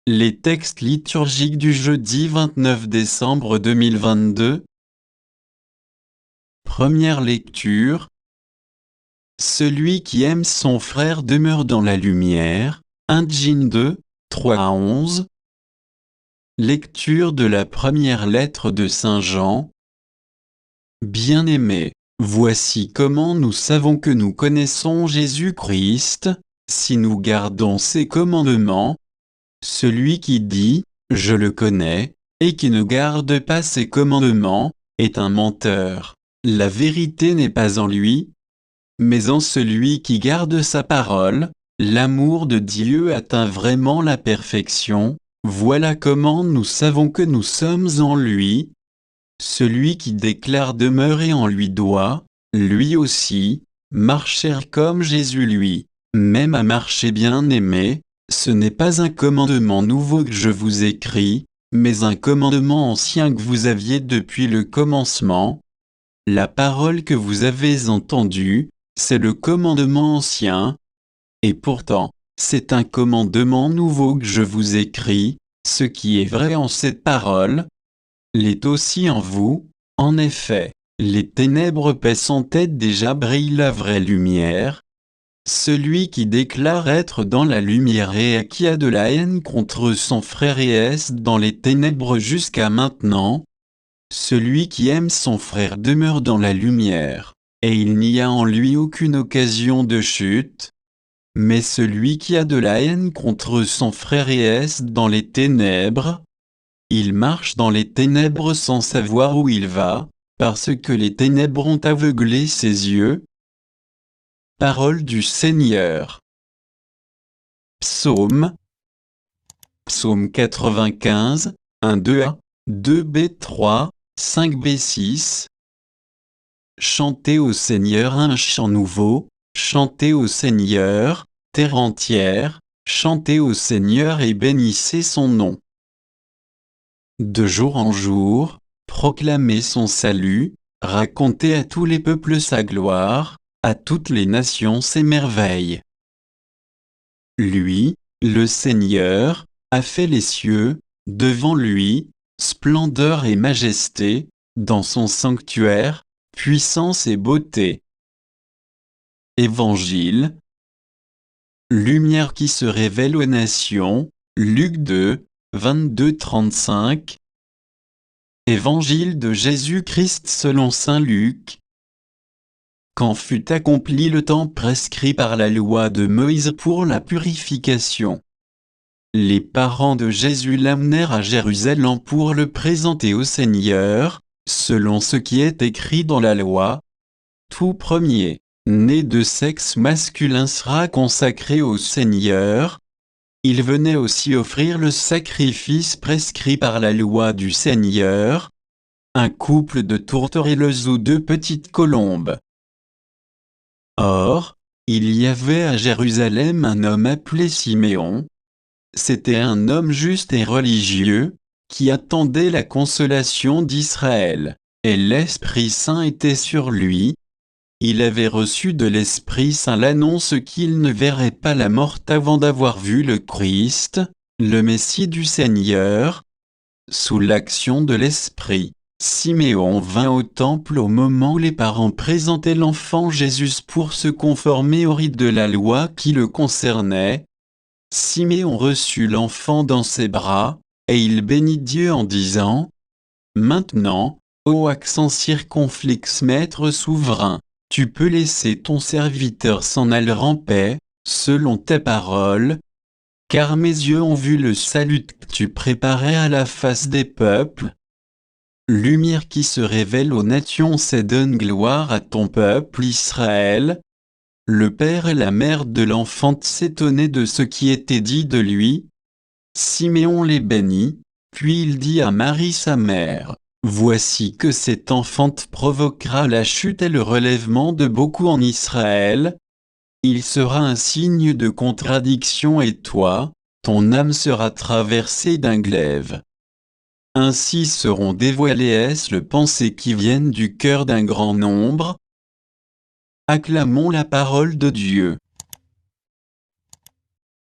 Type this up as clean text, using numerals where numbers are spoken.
Les textes liturgiques du jeudi 29 décembre 2022. Première lecture. Celui qui aime son frère demeure dans la lumière. 1 Jean 2, 3 à 11. Lecture de la première lettre de Saint Jean. Bien-aimés, voici comment nous savons que nous connaissons Jésus-Christ, si nous gardons ses commandements. Celui qui dit « Je le connais » et qui ne garde pas ses commandements, est un menteur. La vérité n'est pas en lui, mais en celui qui garde sa parole. L'amour de Dieu atteint vraiment la perfection. Voilà comment nous savons que nous sommes en lui. Celui qui déclare demeurer en lui doit, lui aussi, marcher comme Jésus lui-même a marché. Bien-aimé, ce n'est pas un commandement nouveau que je vous écris, mais un commandement ancien que vous aviez depuis le commencement. La parole que vous avez entendue, c'est le commandement ancien. Et pourtant, c'est un commandement nouveau que je vous écris. Ce qui est vrai en cette parole l'est aussi en vous. En effet, les ténèbres paissent en tête, déjà brille la vraie lumière. Celui qui déclare être dans la lumière et qui a de la haine contre son frère est dans les ténèbres jusqu'à maintenant. Celui qui aime son frère demeure dans la lumière, et il n'y a en lui aucune occasion de chute. Mais celui qui a de la haine contre son frère est dans les ténèbres. Il marche dans les ténèbres sans savoir où il va, parce que les ténèbres ont aveuglé ses yeux. Parole du Seigneur. Psaume. Psaume 95, 1-2a, 2b3, 5b6. Chantez au Seigneur un chant nouveau, chantez au Seigneur, terre entière, chantez au Seigneur et bénissez son nom. De jour en jour, proclamez son salut, racontez à tous les peuples sa gloire, à toutes les nations ses merveilles. Lui, le Seigneur, a fait les cieux, devant lui, splendeur et majesté, dans son sanctuaire, puissance et beauté. Évangile. Lumière qui se révèle aux nations. Luc 2, 22-35. Évangile de Jésus-Christ selon saint Luc. Quand fut accompli le temps prescrit par la loi de Moïse pour la purification, les parents de Jésus l'amenèrent à Jérusalem pour le présenter au Seigneur, selon ce qui est écrit dans la loi. Tout premier, né de sexe masculin sera consacré au Seigneur. Il venait aussi offrir le sacrifice prescrit par la loi du Seigneur, un couple de tourterelles ou 2 petites colombes. Or, il y avait à Jérusalem un homme appelé Siméon. C'était un homme juste et religieux, qui attendait la consolation d'Israël, et l'Esprit Saint était sur lui. Il avait reçu de l'Esprit Saint l'annonce qu'il ne verrait pas la mort avant d'avoir vu le Christ, le Messie du Seigneur. Sous l'action de l'Esprit, Siméon vint au temple au moment où les parents présentaient l'enfant Jésus pour se conformer au rite de la loi qui le concernait. Siméon reçut l'enfant dans ses bras, et il bénit Dieu en disant : « Maintenant, ô accent circonflexe Maître souverain, tu peux laisser ton serviteur s'en aller en paix, selon ta parole, car mes yeux ont vu le salut que tu préparais à la face des peuples. Lumière qui se révèle aux nations et donne gloire à ton peuple Israël. » Le père et la mère de l'enfant s'étonnaient de ce qui était dit de lui. Siméon les bénit, puis il dit à Marie sa mère : « Voici que cet enfant provoquera la chute et le relèvement de beaucoup en Israël. Il sera un signe de contradiction et toi, ton âme sera traversée d'un glaive. Ainsi seront dévoilées les pensées qui viennent du cœur d'un grand nombre. » Acclamons la parole de Dieu.